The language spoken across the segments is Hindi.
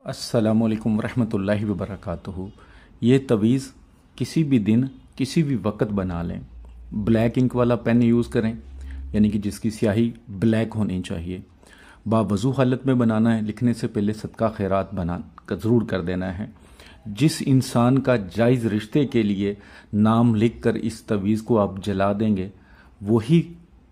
अस्सलामुअलैकुम रहमतुल्लाहि व बरकातुहू। ये तवीज़ किसी भी दिन किसी भी वक्त बना लें। ब्लैक इंक वाला पेन यूज़ करें, यानी कि जिसकी स्याही ब्लैक होनी चाहिए। बावज़ू हालत में बनाना है, लिखने से पहले सदका खैरात बना ज़रूर कर देना है। जिस इंसान का जायज़ रिश्ते के लिए नाम लिख कर इस तवीज़ को आप जला देंगे, वही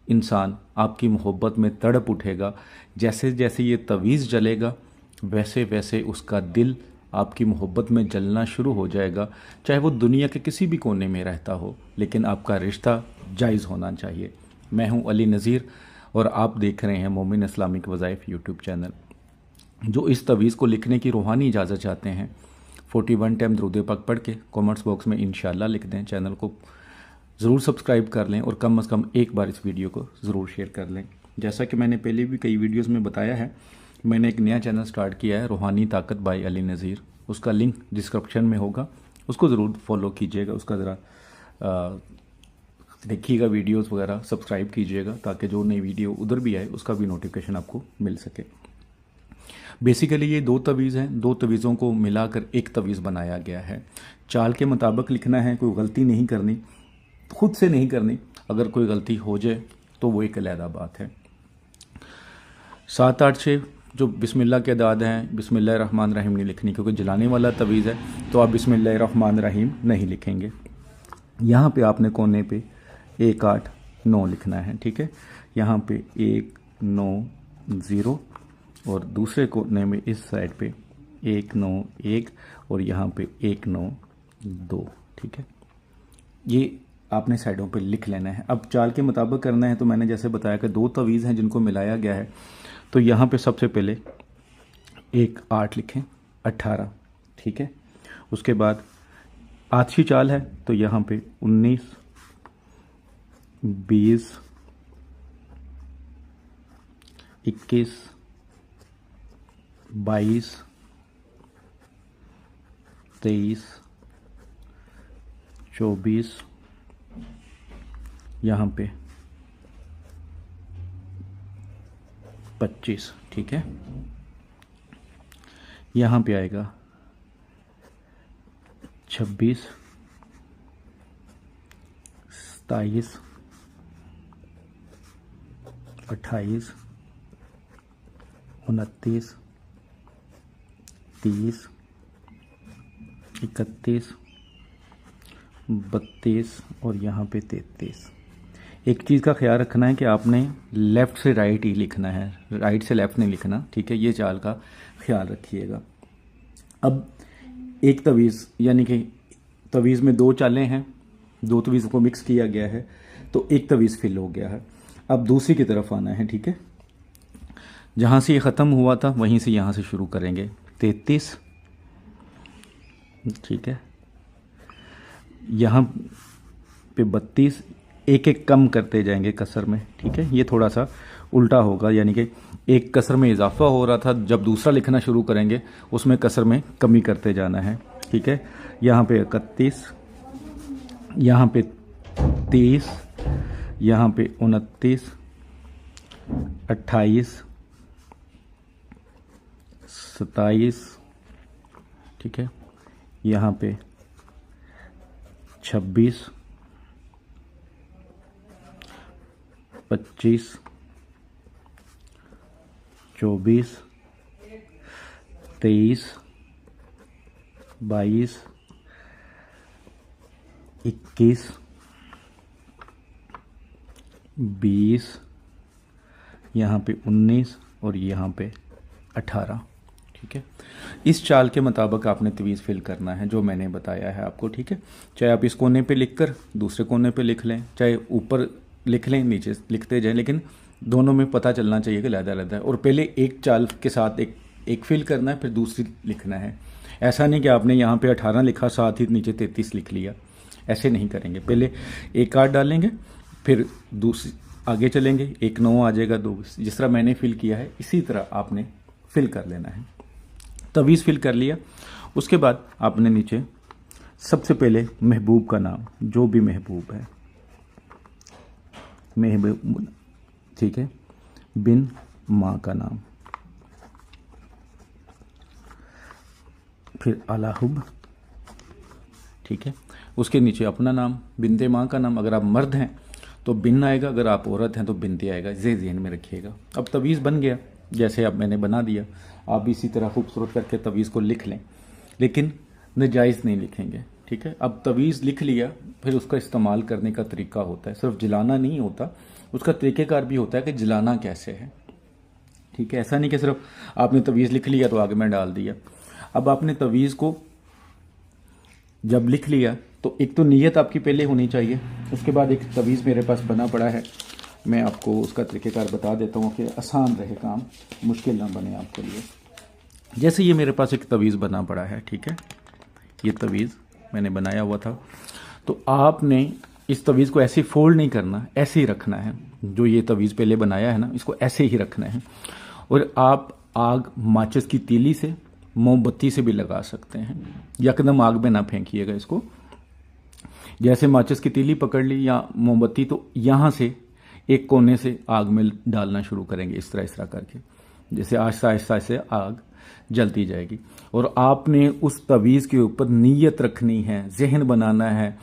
इंसान आपकी मोहब्बत में तड़प उठेगा। जैसे जैसे ये तवीज़ जलेगा वैसे वैसे उसका दिल आपकी मोहब्बत में जलना शुरू हो जाएगा। चाहे वो दुनिया के किसी भी कोने में रहता हो, लेकिन आपका रिश्ता जायज़ होना चाहिए। मैं हूं अली नज़ीर और आप देख रहे हैं मोमिन इस्लामिक वज़ाइफ यूट्यूब चैनल। जो इस तवीज़ को लिखने की रूहानी इजाज़त चाहते हैं, 41 टाइम दुरूद पाक पढ़ के कमेंट्स बॉक्स में इंशाल्लाह लिख दें। चैनल को ज़रूर सब्सक्राइब कर लें और कम से कम एक बार इस वीडियो को ज़रूर शेयर कर लें। जैसा कि मैंने पहले भी कई वीडियोस में बताया है, मैंने एक नया चैनल स्टार्ट किया है, रूहानी ताकत बाय अली नज़ीर। उसका लिंक डिस्क्रिप्शन में होगा, उसको ज़रूर फॉलो कीजिएगा। उसका ज़रा देखिएगा वीडियोस वगैरह, सब्सक्राइब कीजिएगा ताकि जो नई वीडियो उधर भी आए उसका भी नोटिफिकेशन आपको मिल सके। बेसिकली ये दो तवीज़ हैं, दो तवीज़ों को मिलाकर एक तवीज़ बनाया गया है। चाल के मुताबिक लिखना है, कोई गलती नहीं करनी, खुद से नहीं करनी। अगर कोई गलती हो जाए तो वो एक अलहदा बात है। 7 8 6 जो बिस्मिल्लाह के अदाद हैं, बिस्मिल्लाह रहमान रहीम नहीं लिखनी, क्योंकि जलाने वाला तवीज़ है तो आप बिस्मिल्लाह रहमान रहीम नहीं लिखेंगे। यहाँ पे आपने कोने पे 1 8 9 लिखना है, ठीक है। यहाँ पे 1 9 0 और दूसरे कोने में इस साइड पे 1 9 1 और यहाँ पे 1 9 2, ठीक है। ये आपने साइडों पे लिख लेना है। अब चाल के मुताबिक करना है तो मैंने जैसे बताया कि दो तवीज़ हैं जिनको मिलाया गया है। तो यहाँ पे सबसे पहले 1 8 लिखें, 18, ठीक है। उसके बाद आछी चाल है तो यहाँ पे 19 20 21 22 23 24, यहाँ पे 25, ठीक है। यहाँ पे आएगा 26 27 28 29 30 31 32 और यहाँ पे 33। एक चीज़ का ख्याल रखना है कि आपने लेफ़्ट से राइट ही लिखना है, राइट से लेफ़्ट नहीं लिखना, ठीक है। ये चाल का ख्याल रखिएगा। अब एक तवीज़, यानी कि तवीज़ में दो चालें हैं, दो तवीज़ को मिक्स किया गया है तो एक तवीज़ फिल हो गया है। अब दूसरी की तरफ आना है, ठीक है। जहाँ से ये ख़त्म हुआ था वहीं से यहाँ से शुरू करेंगे। 33, ठीक है। यहाँ पे 32, एक एक कम करते जाएंगे कसर में, ठीक है। ये थोड़ा सा उल्टा होगा, यानी कि एक कसर में इजाफा हो रहा था, जब दूसरा लिखना शुरू करेंगे उसमें कसर में कमी करते जाना है, ठीक है। यहाँ पे 31, यहाँ पे 30, यहाँ पे 29, 28, 27, ठीक है। यहाँ पे 26, 25, 24, 23, 22, 21, 20, यहाँ पे 19 और यहाँ पे 18, ठीक है। इस चाल के मुताबिक आपने तवीज़ फिल करना है जो मैंने बताया है आपको, ठीक है। चाहे आप इस कोने पे लिखकर दूसरे कोने पे लिख लें, चाहे ऊपर लिख लें नीचे लिखते जाएं, लेकिन दोनों में पता चलना चाहिए कि अलग-अलग है। और पहले एक चाल के साथ एक फिल करना है, फिर दूसरी लिखना है। ऐसा नहीं कि आपने यहाँ पे 18 लिखा साथ ही नीचे 33 लिख लिया, ऐसे नहीं करेंगे। पहले 1 8 डालेंगे, फिर दूसरी आगे चलेंगे, 1 9 आ जाएगा, 2, जिस तरह मैंने फिल किया है इसी तरह आपने फिल कर लेना है। तवीज़ फिल कर लिया, उसके बाद आपने नीचे सबसे पहले महबूब का नाम, जो भी महबूब है, महबूब, ठीक है, बिन माँ का नाम, फिर अलाहुब, ठीक है। उसके नीचे अपना नाम, बिनते माँ का नाम। अगर आप मर्द हैं तो बिन आएगा, अगर आप औरत हैं तो बिनते आएगा। ये ज़हन में रखिएगा। अब तवीज़ बन गया जैसे अब मैंने बना दिया। आप भी इसी तरह खूबसूरत करके तवीज़ को लिख लें, लेकिन नजायज़ नहीं लिखेंगे, ठीक है। अब तवीज़ लिख लिया, फिर उसका इस्तेमाल करने का तरीका होता है। सिर्फ जलाना नहीं होता, उसका तरीक़ेकार भी होता है कि जलाना कैसे है, ठीक है। ऐसा नहीं कि सिर्फ आपने तवीज़ लिख लिया तो आग में डाल दिया। अब आपने तवीज़ को जब लिख लिया तो एक तो नीयत आपकी पहले होनी चाहिए। उसके बाद एक तवीज़ मेरे पास बना पड़ा है, मैं आपको उसका तरीक़ेकार बता देता हूँ कि आसान रहे काम, मुश्किल ना बने आपके लिए। जैसे ये मेरे पास एक तवीज़ बना पड़ा है, ठीक है, ये तवीज़ मैंने बनाया हुआ था। तो आपने इस तवीज़ को ऐसे फोल्ड नहीं करना, ऐसे ही रखना है। जो ये तवीज़ पहले बनाया है ना, इसको ऐसे ही रखना है। और आप आग माचिस की तीली से, मोमबत्ती से भी लगा सकते हैं। यकदम आग में ना फेंकिएगा इसको। जैसे माचिस की तीली पकड़ ली या मोमबत्ती, तो यहाँ से एक कोने से आग में डालना शुरू करेंगे, इस तरह करके। जैसे आहिस्ता आहिस्ता से आग जलती जाएगी। और आपने उस तवीज़ के ऊपर नीयत रखनी है, जहन बनाना है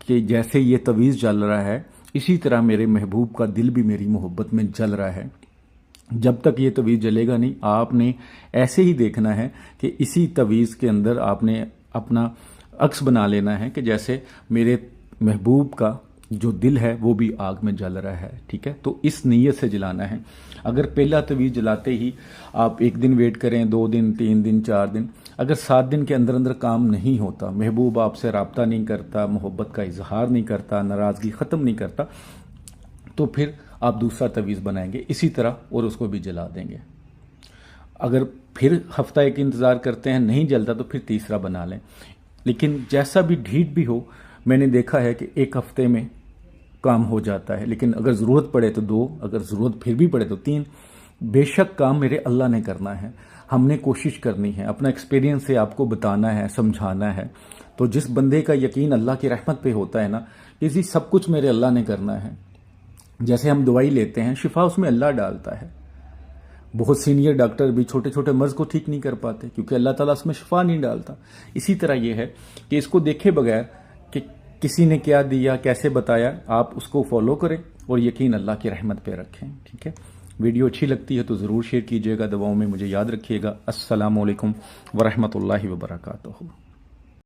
कि जैसे ये तवीज़ जल रहा है, इसी तरह मेरे महबूब का दिल भी मेरी मोहब्बत में जल रहा है। जब तक ये तवीज़ जलेगा नहीं, आपने ऐसे ही देखना है कि इसी तवीज़ के अंदर आपने अपना अक्स बना लेना है कि जैसे मेरे महबूब का जो दिल है वो भी आग में जल रहा है, ठीक है। तो इस नीयत से जलाना है। अगर पहला तवीज़ जलाते ही आप 1 दिन वेट करें, 2 दिन, 3 दिन, 4 दिन, अगर 7 दिन के अंदर अंदर काम नहीं होता, महबूब आपसे रब्ता नहीं करता, मोहब्बत का इजहार नहीं करता, नाराज़गी ख़त्म नहीं करता, तो फिर आप दूसरा तवीज़ बनाएंगे इसी तरह और उसको भी जला देंगे। अगर फिर हफ्ता एक इंतज़ार करते हैं, नहीं जलता, तो फिर तीसरा बना लें। लेकिन जैसा भी ढीठ भी हो, मैंने देखा है कि 1 हफ्ते में काम हो जाता है। लेकिन अगर ज़रूरत पड़े तो 2, अगर ज़रूरत फिर भी पड़े तो 3। बेशक काम मेरे अल्लाह ने करना है, हमने कोशिश करनी है, अपना एक्सपीरियंस से आपको बताना है, समझाना है। तो जिस बंदे का यकीन अल्लाह की रहमत पे होता है ना, इसी सब कुछ मेरे अल्लाह ने करना है। जैसे हम दवाई लेते हैं, शिफा उसमें अल्लाह डालता है। बहुत सीनियर डॉक्टर भी छोटे छोटे मर्ज को ठीक नहीं कर पाते क्योंकि अल्लाह ताला उसमें शिफा नहीं डालता। इसी तरह ये है कि इसको देखे बगैर कि किसी ने क्या दिया, कैसे बताया, आप उसको फॉलो करें और यकीन अल्लाह की रहमत पे रखें, ठीक है। वीडियो अच्छी लगती है तो ज़रूर शेयर कीजिएगा, दुआओं में मुझे याद रखिएगा। अस्सलामु अलैकुम वरहमतुल्लाहि वबरकातुहू।